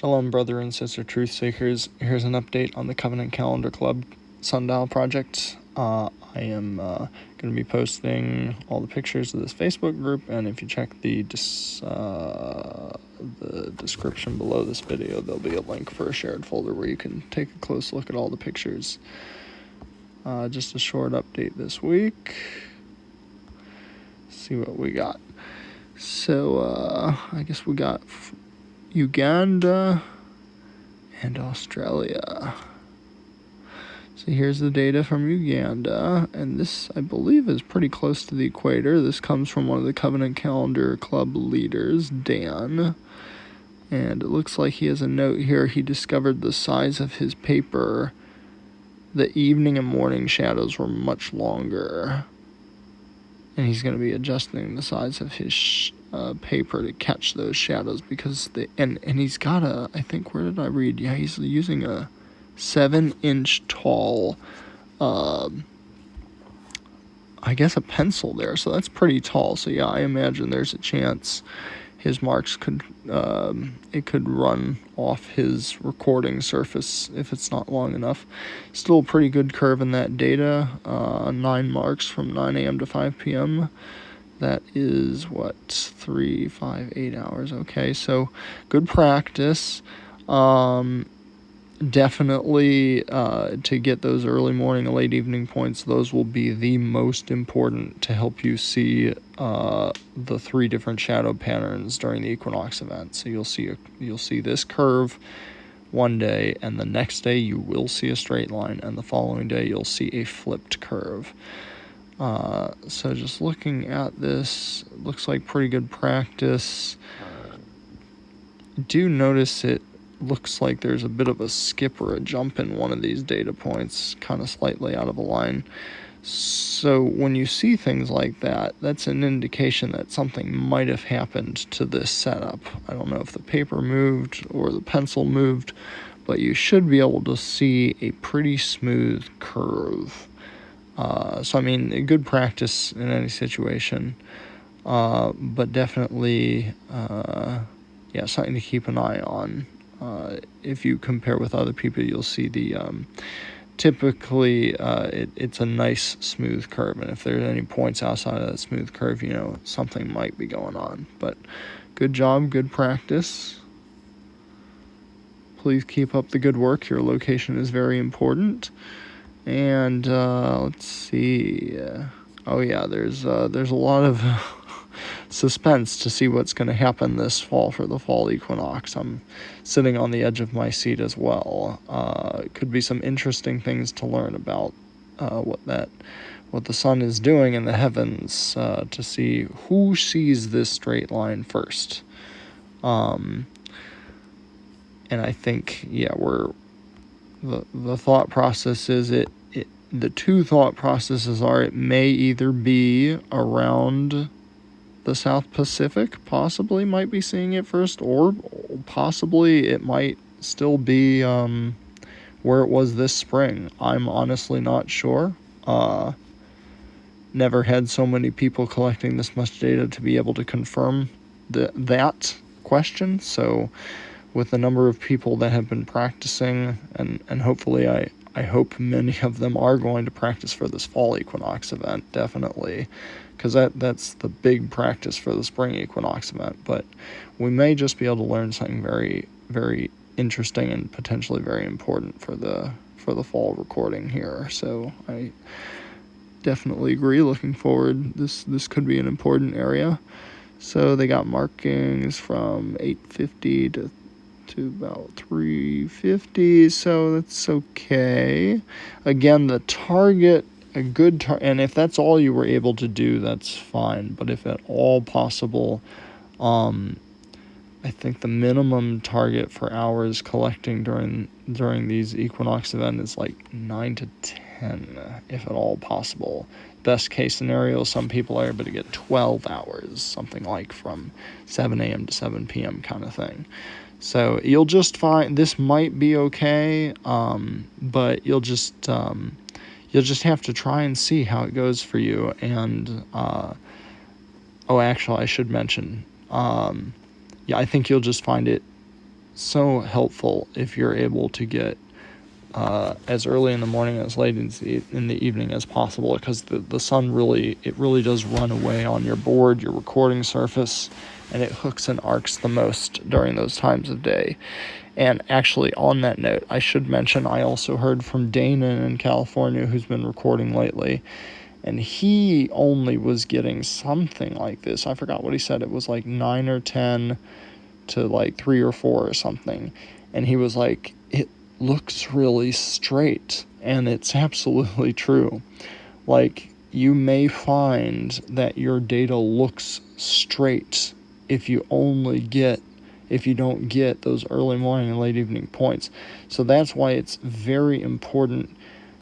Shalom, brother and sister truth seekers. Here's an update on the Covenant Calendar Club Sundial project. I am going to be posting all the pictures of this Facebook group, and if you check the description below this video, there'll be a link for a shared folder where you can take a close look at all the pictures. Just a short update this week. See what we got. So, I guess we got Uganda and Australia. So here's the data from Uganda, and this, I believe, is pretty close to the equator. This comes from one of the Covenant Calendar Club leaders, Dan, and it looks like he has a note here. He discovered the size of his paper. The evening and morning shadows were much longer, and he's going to be adjusting the size of his paper to catch those shadows, because and he's got a, I think, where did I read? Yeah, he's using a 7-inch tall, I guess a pencil there, so that's pretty tall. So yeah, I imagine there's a chance his marks could, it could run off his recording surface if it's not long enough. Still a pretty good curve in that data, 9 marks from 9 a.m. to 5 p.m. That is, 3, 5, 8 hours. Okay, so good practice. Definitely to get those early morning and late evening points, those will be the most important to help you see the 3 different shadow patterns during the equinox event. So you'll see this curve one day, and the next day you will see a straight line, and the following day you'll see a flipped curve. So just looking at this, it looks like pretty good practice. Do notice it looks like there's a bit of a skip or a jump in one of these data points, kind of slightly out of a line. So when you see things like that, that's an indication that something might have happened to this setup. I don't know if the paper moved or the pencil moved, but you should be able to see a pretty smooth curve. So I mean, good practice in any situation, but definitely, something to keep an eye on. If you compare with other people, you'll see the, typically, it's a nice smooth curve, and if there's any points outside of that smooth curve, something might be going on. But good job, good practice. Please keep up the good work. Your location is very important. And let's see. There's a lot of suspense to see what's going to happen this fall for the fall equinox. I'm sitting on the edge of my seat as well. Could be some interesting things to learn about what the sun is doing in the heavens, to see who sees this straight line first. And I think, the thought process is the 2 thought processes are, it may either be around the South Pacific, possibly might be seeing it first, or possibly it might still be where it was this spring. I'm honestly not sure. Never had so many people collecting this much data to be able to confirm that question. So with the number of people that have been practicing, and hopefully I hope many of them are going to practice for this fall equinox event, definitely, because that's the big practice for the spring equinox event. But we may just be able to learn something very, very interesting and potentially very important for the fall recording here. So I definitely agree. Looking forward, this could be an important area. So they got markings from 850 to about 350, so that's okay. Again, the target, a good target, and if that's all you were able to do, that's fine. But if at all possible, I think the minimum target for hours collecting during these equinox events is like 9 to 10, if at all possible. Best case scenario, some people are able to get 12 hours, something like from 7 a.m. to 7 p.m. kind of thing. So you'll just find this might be okay, but you'll just have to try and see how it goes for you. And actually, I should mention, I think you'll just find it so helpful if you're able to get as early in the morning as late in the evening as possible, because the sun really does run away on your board, your recording surface, and it hooks and arcs the most during those times of day. And actually, on that note, I should mention I also heard from Dana in California, who's been recording lately, and he only was getting something like this. I forgot what he said. It was like 9 or 10 to like 3 or 4 or something. And he was like, it looks really straight. And it's absolutely true. Like, you may find that your data looks straight if you don't get those early morning and late evening points. So that's why it's very important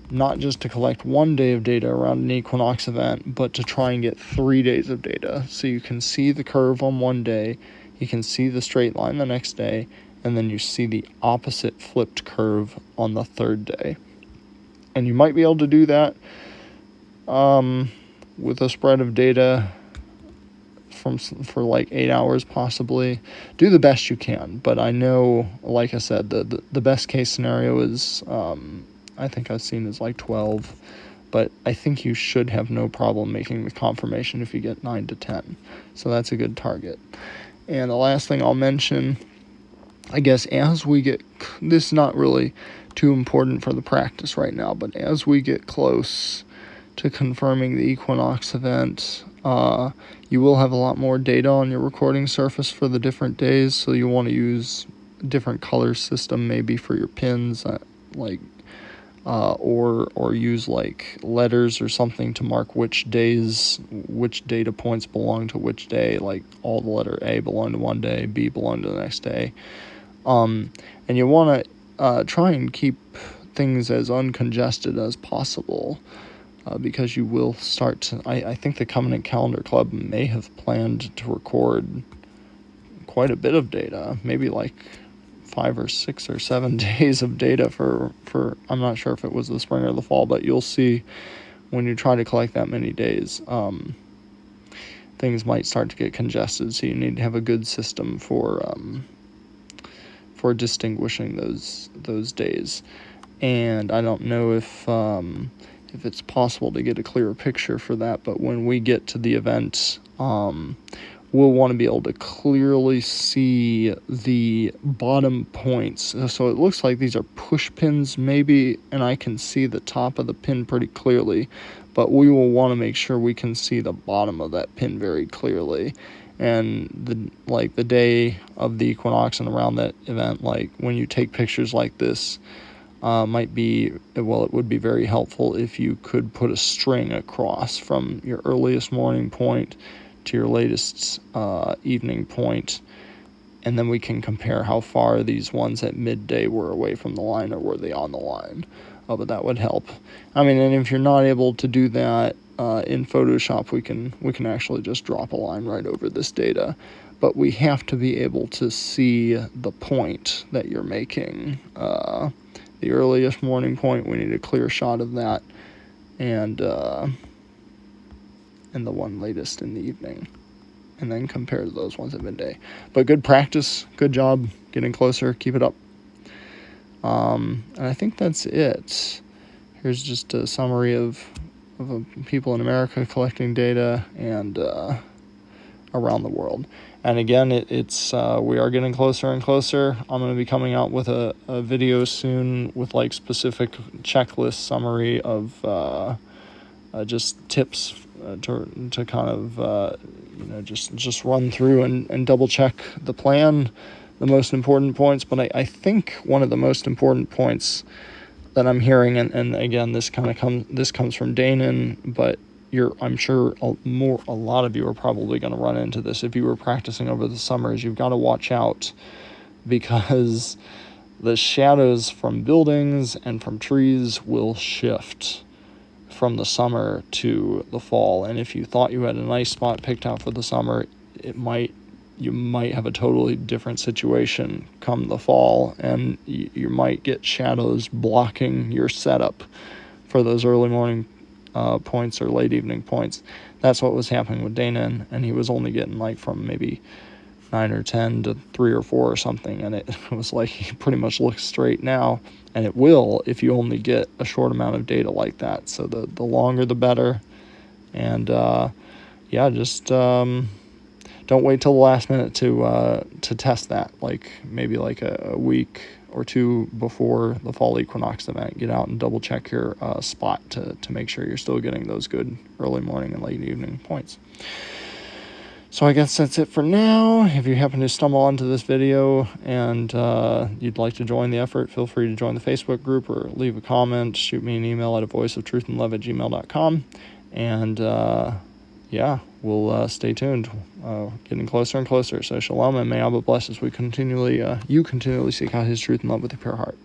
not just to collect 1 day of data around an equinox event, but to try and get 3 days of data. So you can see the curve on 1 day, you can see the straight line the next day, and then you see the opposite flipped curve on the 3rd day. And you might be able to do that with a spread of data for like 8 hours possibly. Do the best you can, but I know, like I said, the best case scenario is I think I've seen is like 12, but I think you should have no problem making the confirmation if you get 9 to 10. So that's a good target. And the last thing I'll mention, I guess, as we get, this is not really too important for the practice right now, but as we get close to confirming the equinox event, you will have a lot more data on your recording surface for the different days, so you want to use a different color system maybe for your pins, or use like letters or something to mark which data points belong to which day, like all the letter A belong to 1 day, B belong to the next day. And you want to try and keep things as uncongested as possible, because you will start to, I think the Covenant Calendar Club may have planned to record quite a bit of data, maybe like 5 or 6 or 7 days of data for I'm not sure if it was the spring or the fall, but you'll see when you try to collect that many days, things might start to get congested, so you need to have a good system for distinguishing those days. And I don't know if it's possible to get a clearer picture for that, but when we get to the event, we'll want to be able to clearly see the bottom points. So it looks like these are push pins maybe, and I can see the top of the pin pretty clearly, but we will want to make sure we can see the bottom of that pin very clearly. And the day of the equinox and around that event, like when you take pictures like this, it would be very helpful if you could put a string across from your earliest morning point to your latest evening point, and then we can compare how far these ones at midday were away from the line, or were they on the line. But that would help. I mean, and if you're not able to do that in Photoshop, we can actually just drop a line right over this data. But we have to be able to see the point that you're making. The earliest morning point, we need a clear shot of that, and the one latest in the evening, and then compare those ones at midday. But good practice, good job, getting closer, keep it up. And I think that's it. Here's just a summary of people in America collecting data and around the world. And again, it's we are getting closer and closer. I'm going to be coming out with a video soon with like specific checklist summary of just tips to kind of just run through and double check the plan, the most important points. But I think one of the most important points that I'm hearing, and again, this comes from Danon, but I'm sure a lot of you are probably going to run into this if you were practicing over the summers. You've got to watch out, because the shadows from buildings and from trees will shift from the summer to the fall. And if you thought you had a nice spot picked out for the summer, you might have a totally different situation come the fall, and you might get shadows blocking your setup for those early morning points or late evening points. That's what was happening with Dana, and he was only getting like from maybe 9 or 10 to 3 or 4 or something, and it was like he pretty much looks straight now, and it will if you only get a short amount of data like that. So the longer the better, and just don't wait till the last minute to test that. Like maybe like a week or two before the fall equinox event, get out and double check your spot to make sure you're still getting those good early morning and late evening points. So I guess that's it for now. If you happen to stumble onto this video and you'd like to join the effort, feel free to join the Facebook group or leave a comment, shoot me an email at avoiceoftruthandlove@gmail.com. And we'll stay tuned. Getting closer and closer. So shalom, and may Abba bless as we you continually seek out his truth and love with a pure heart.